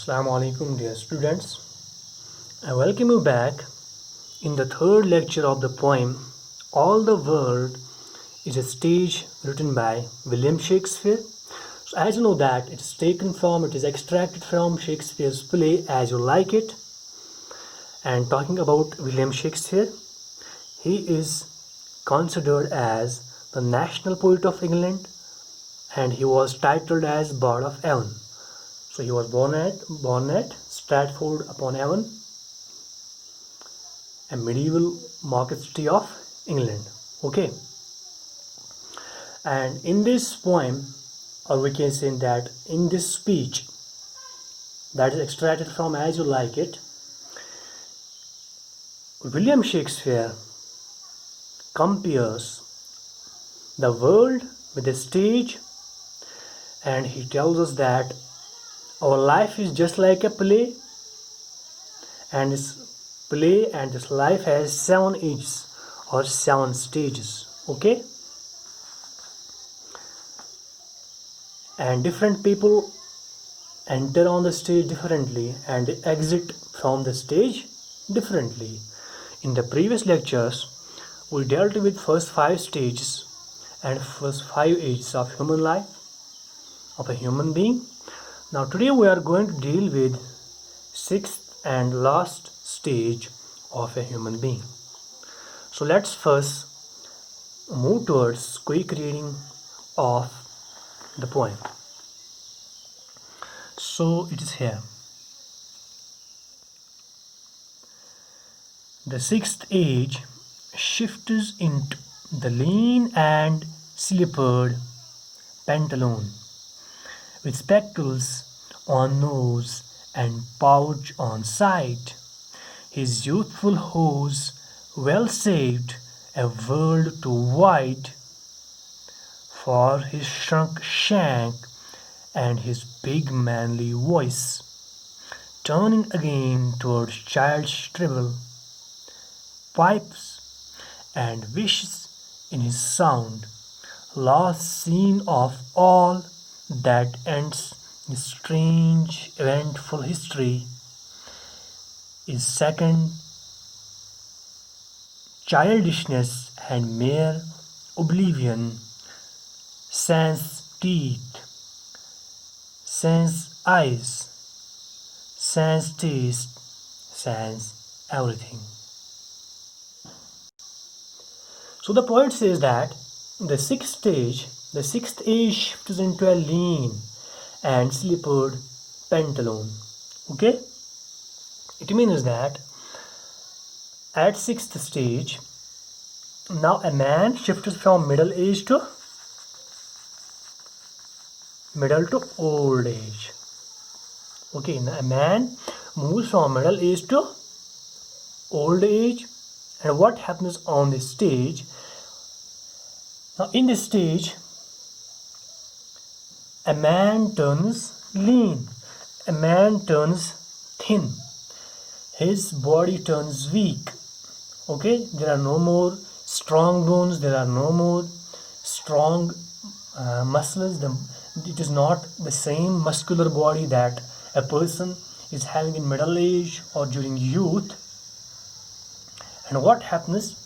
Assalamu alaikum, dear students. I welcome you back in the third lecture of the poem All the World is a Stage, written by William Shakespeare. So as you know that it is extracted from Shakespeare's play As You Like It. And talking about William Shakespeare, he is considered as the national poet of England, and he was titled as Bard of Avon. So he was born at Stratford upon Avon, a medieval market city of England. Okay, and in this poem, or we can say that in this speech that is extracted from As You Like It, William Shakespeare compares the world with a stage, and he tells us that our life is just like a play, and this life has 7 ages or 7 stages. Okay, and different people enter on the stage differently and exit from the stage differently. In the previous lectures, we dealt with first 5 stages and first 5 ages of human life, of a human being. Now today we are going to deal with 6th and last stage of a human being. So let's first move towards quick reading of the poem. So it is here. The 6th age shifts into the lean and slippered pantaloon, with spectacles on nose and pouch on side. His youthful hose well saved, a world too wide for his shrunk shank and his big manly voice, turning again towards child's shrivel, pipes and wishes in his sound, last scene of all that ends his strange eventful history is second childishness and mere oblivion, sans teeth, sans eyes, sans taste, sans everything. So the poet says that the sixth age shifts into a lean and slippered pantaloon. Okay, it means that at 6th stage, now a man shifts from middle to old age. Okay, now a man moves from middle age to old age. And what happens on this stage? Now in this stage, a man turns lean, a man turns thin, his body turns weak. Okay, there are no more strong bones, there are no more strong muscles. It is not the same muscular body that a person is having in middle age or during youth. And what happens?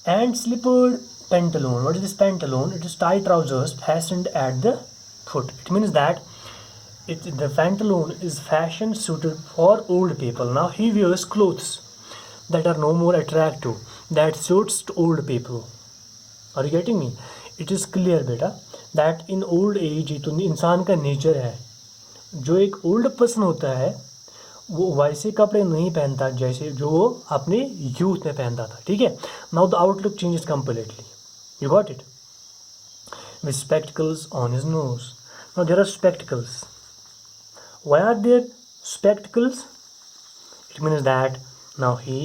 And slippered pantaloon. What is this pantaloon? It is tight trousers fastened at the foot. It means that the pantaloon is fashion suited for old people. Now he wears clothes that are no more attractive, that suits to old people. Are you getting me? It is clear बेटा that in old age ये तो इंसान का nature है. जो एक old person होता है वो वैसे कपड़े नहीं पहनता जैसे जो वो अपने यूथ में पहनता था. ठीक है. Now the outlook changes completely. You got it. With spectacles on his nose. Now there are spectacles. Why are there spectacles? It means that now he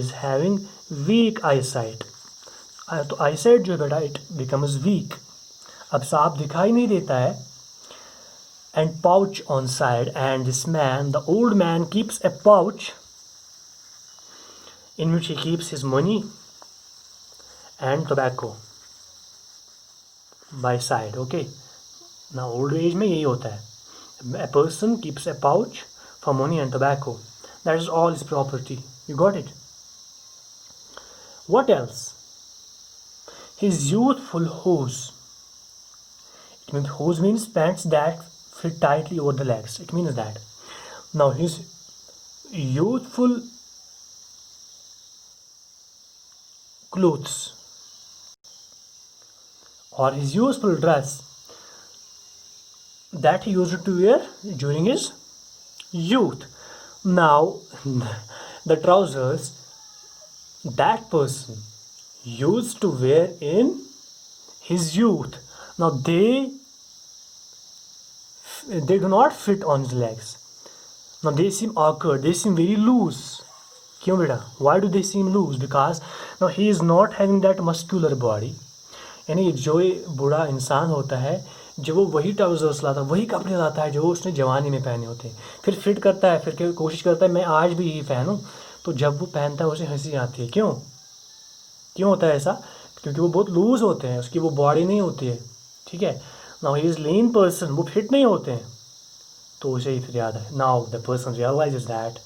is having weak eyesight. तो eyesight जो बेटा it becomes weak. अब साफ दिखाई नहीं देता है. And pouch on side, and this man, the old man, keeps a pouch in which he keeps his money and tobacco by side. Okay, now old age में यही होता है. A person keeps a pouch for money and tobacco. That is all his property. You got it? What else? His youthful hose. It means hose means pants that fit tightly over the legs. It means that. Now his youthful clothes or his useful dress that he used to wear during his youth. Now the trousers that person used to wear in his youth, now they do not fit on his legs. Now they seem awkward, they seem very loose. क्यों बेटा? Why do they seem loose? Because now he is not having that muscular body. यानी जो बूढ़ा इंसान होता है जब वो वही ट्राउजर्स लाता है, वही कपड़े लाता है जो उसने जवानी में पहने होते हैं, फिर फिट करता है, फिर कोशिश करता है मैं आज भी यही पहनूं, तो जब वो पहनता है उसे हंसी आती है. क्यों होता है ऐसा? क्योंकि वो बहुत लूज होते हैं, उसकी वो बॉडी नहीं होती है. ठीक है. Now he is lean person, वो फिट नहीं होते हैं, तो उसे ही फिर याद है. Now the person realises that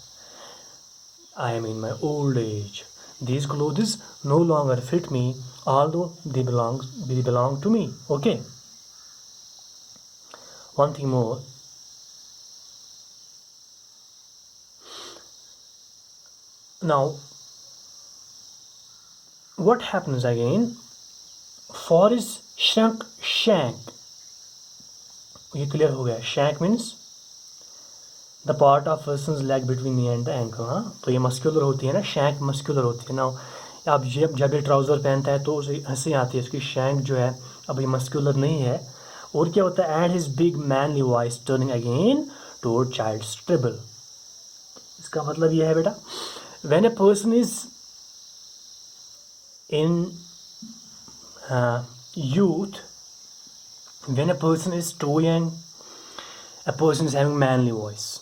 I am in my old age. These clothes no longer fit me, although they belong to me. Okay. One thing more. Now, what happens again? For his shank. ये clear हो गया. Shank means the part of persons leg between knee and the ankle. हाँ, तो ये muscular होती है ना, shank muscular होती है ना. अब जब ये ट्राउज़र पहनता है तो उसे हंसी आती है, उसकी शैंक जो है अब ये मस्कुलर नहीं है. और क्या होता है? And his big manly voice turning again toward child's treble. इसका मतलब ये है बेटा, when a person is in youth, when a person is too young, a person is having manly voice,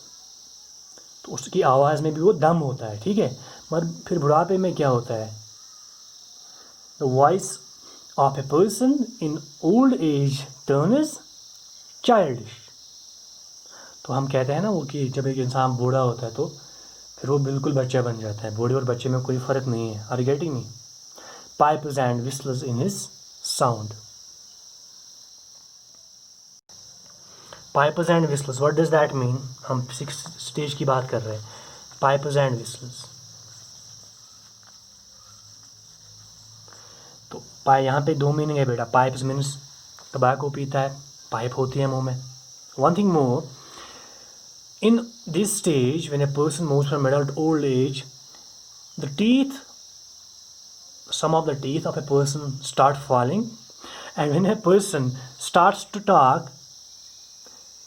तो उसकी आवाज़ में भी वो दम होता है. ठीक है. मगर फिर बुढ़ापे में क्या होता है? The voice of a person in old age turns childish. तो हम कहते हैं ना वो कि जब एक इंसान बूढ़ा होता है तो फिर वो बिल्कुल बच्चा बन जाता है. बूढ़े और बच्चे में कोई फ़र्क नहीं है. Are you getting me? Pipes and whistlers in his sound. Pipers and whistlers, what does that mean? हम 6th स्टेज की बात कर रहे हैं. Pipers and whistlers. तो यहाँ पे 2 मीनिंग है बेटा. पाइप्स मीन्स टबैको पीता है, पाइप होती है मुंह में. One thing more, in this stage when a person moves from middle to old age, the teeth, some of the teeth of a person start falling, and when a person starts to talk,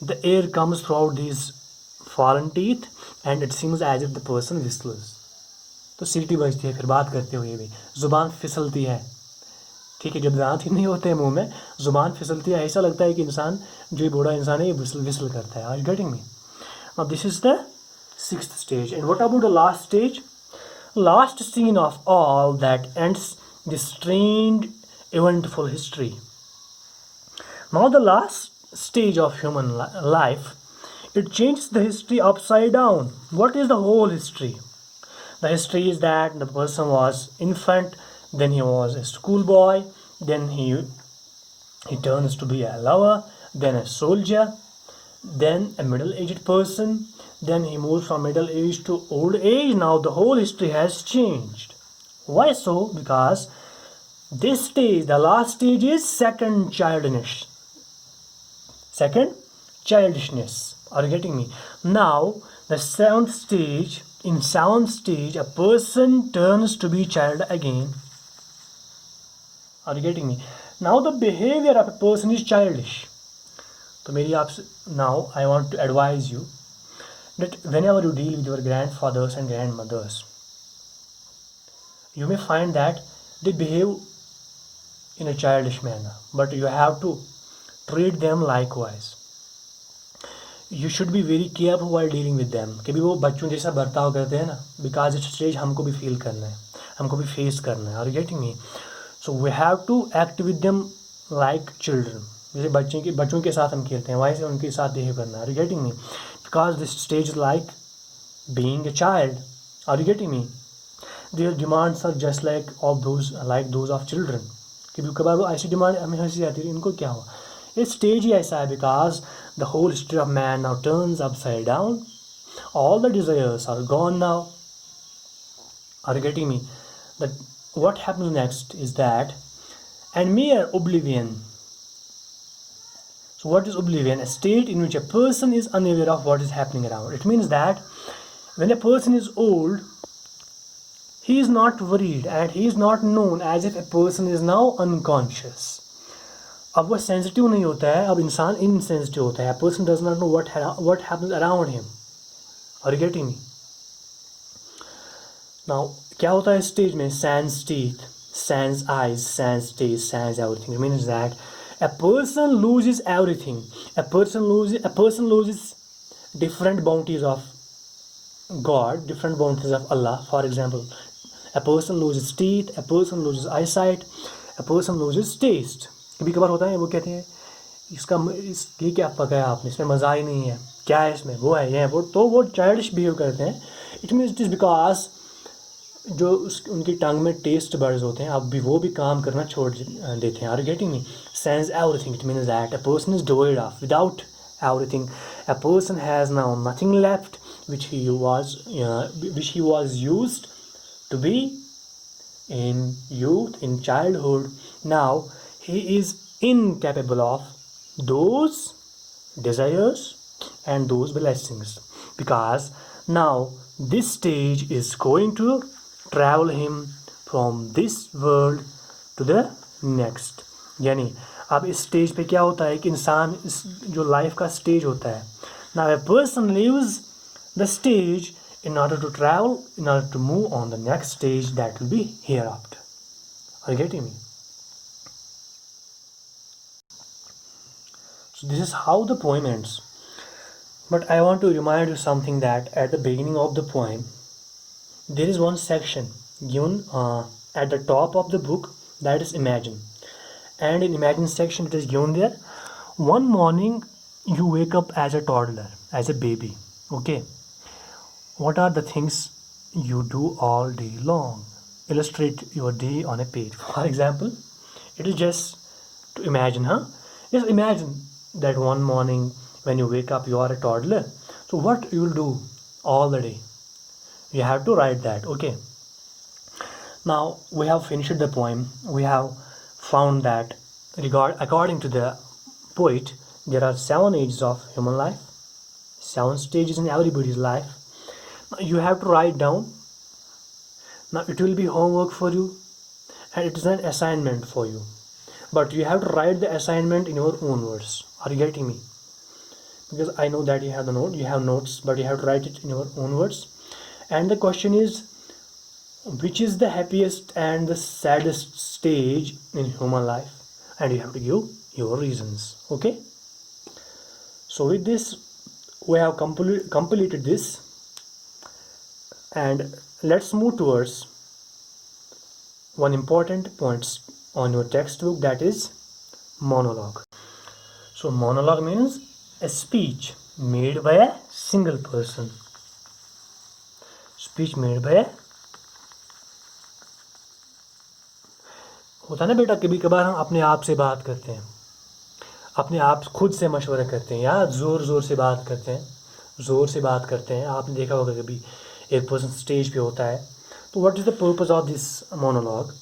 the air comes throughout these fallen teeth and it seems as if the person whistles. तो सीटी बजती है फिर बात करते हुए भी, ज़ुबान फिसलती है. ठीक है. जब दांत ही नहीं होते हैं मुंह में, ज़ुबान फिसलती है, ऐसा लगता है कि इंसान जो ये बूढ़ा इंसान है ये विसल करता है. Are you getting me? Now this is the 6th stage. And what about the last stage? Last scene of all that ends this strange eventful history. Now the last stage of human life, it changes the history upside down. What is the whole history? The history is that the person was infant, then he was a schoolboy, then he turns to be a lover, then a soldier, then a middle-aged person, then he moves from middle age to old age. Now the whole history has changed. Why so? Because this stage, the last stage, is second childishness. Are you getting me? Now the 7th stage, in 7th stage, a person turns to be child again. Are you getting me? Now the behavior of a person is childish. So now I want to advise you that whenever you deal with your grandfathers and grandmothers, you may find that they behave in a childish manner, but you have to treat them likewise. You should be very careful while dealing with them. कभी वो बच्चों जैसा बर्ताव करते हैं ना, because इस stage हमको भी फील करना है, हमको भी फेस करना है. Are you getting me? So we have to act with them like children. जैसे बच्चों के साथ हम खेलते हैं, वैसे उनके साथ बिहेव करना. Are you getting me? Because this stage is like being a child. Are you getting me? Their demands are just like those of children. कभी कभार वो ऐसी डिमांड हमें हंसी आती है, इनको क्या हुआ. ये स्टेज ही ऐसा है because the whole history of man now turns upside down. All the desires are gone now. Are you getting me? That what happens next is that and mere oblivion. So what is oblivion? A state in which a person is unaware of what is happening around. It means that when a person is old, he is not worried and he is not known as if a person is now unconscious. अब वह sensitive नहीं होता है, अब इंसान insensitive होता है. A person does not know what happens around him. Are you getting me? Now क्या होता है स्टेज में? sans teeth, sans eyes, sans taste, sans everything. It means that a person loses everything. A person loses different bounties of God, different bounties of Allah. For example, a person loses teeth, a person loses eyesight, a person loses taste. कभी कभार होता है वो कहते हैं ये क्या पकाया आपने, इसमें मज़ा ही नहीं है, क्या है इसमें, वो है ये है वो, तो वो चाइल्डिश बिहेव करते हैं. It means it is because जो उनकी टंग में टेस्ट बर्ड्स होते हैं अब भी वो भी काम करना छोड़ देते हैं. Are getting me? Sans everything. It means that a person is devoid of without everything. A person has now nothing left which he was used to be in youth, in childhood. Now he is incapable of those desires and those blessings because now this stage is going to travel him from this world to the next. यानी अब इस stage पे क्या होता है कि इंसान इस जो लाइफ का स्टेज होता है, now a person leaves the stage in order to travel, in order to move on the next stage that will be hereafter. Are you getting me? So this is how the poem ends. But I want to remind you something, that at the beginning of the poem there is one section given at the top of the book, that is imagine. And in imagine section it is given there, one morning you wake up as a toddler, as a baby. Okay, what are the things you do all day long? Illustrate your day on a page. For example, it is just to imagine, just imagine that one morning when you wake up you are a toddler. So what you will do all the day? You have to write that. Okay, now we have finished the poem. We have found that according to the poet, there are 7 ages of human life, 7 stages in everybody's life. Now you have to write down. Now it will be homework for you and it is an assignment for you, but you have to write the assignment in your own words. Are you getting me? Because I know that you have the note, you have notes, but you have to write it in your own words. And the question is, which is the happiest and the saddest stage in human life? And you have to give your reasons. Okay, so with this we have completed this, and let's move towards one important points on your textbook, that is monologue. So monologue means a speech made by a single person. Speech made by a, होता है ना बेटा, कभी कभार हम अपने आप से बात करते हैं, अपने आप खुद से मशवरा करते हैं, या ज़ोर ज़ोर से बात करते हैं, ज़ोर से बात करते हैं. आपने देखा होगा कभी एक पर्सन स्टेज पे होता है. तो what is the purpose of this monologue?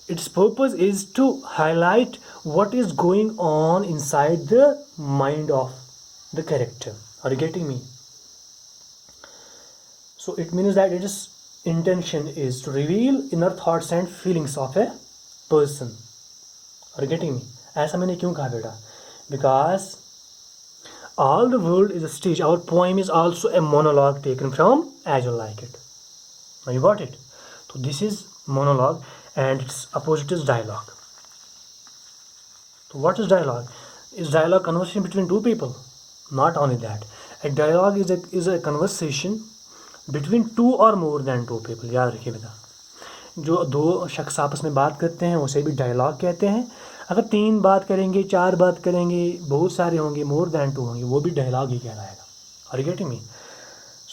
Its purpose is to highlight what is going on inside the mind of the character. Are you getting me? So it means that its intention is to reveal inner thoughts and feelings of a person. Are you getting me? ऐसा मैंने क्यों कहा बेटा? Because all the world is a stage. Our poem is also a monologue taken from As You Like It. Now you got it? So this is monologue and its opposite is dialogue. So what is dialogue? Is dialogue conversation between two people? Not only that. A dialogue is a conversation between 2 और more than 2 people. याद रखिए बेटा, जो 2 शख्स आपस में बात करते हैं उसे भी डायलॉग कहते हैं, अगर 3 बात करेंगे, 4 बात करेंगे, बहुत सारे होंगे, मोर दैन 2 होंगे, वो भी डायलॉग ही कहलाएगा. Are you getting me?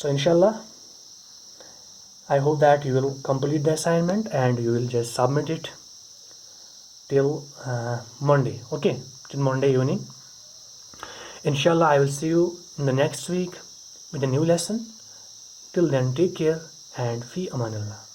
So इंशाल्लाह I hope that you will complete the assignment and you will just submit it till Monday. Okay, till Monday evening. Inshallah, I will see you in the next week with a new lesson. Till then, take care and fi amanillah.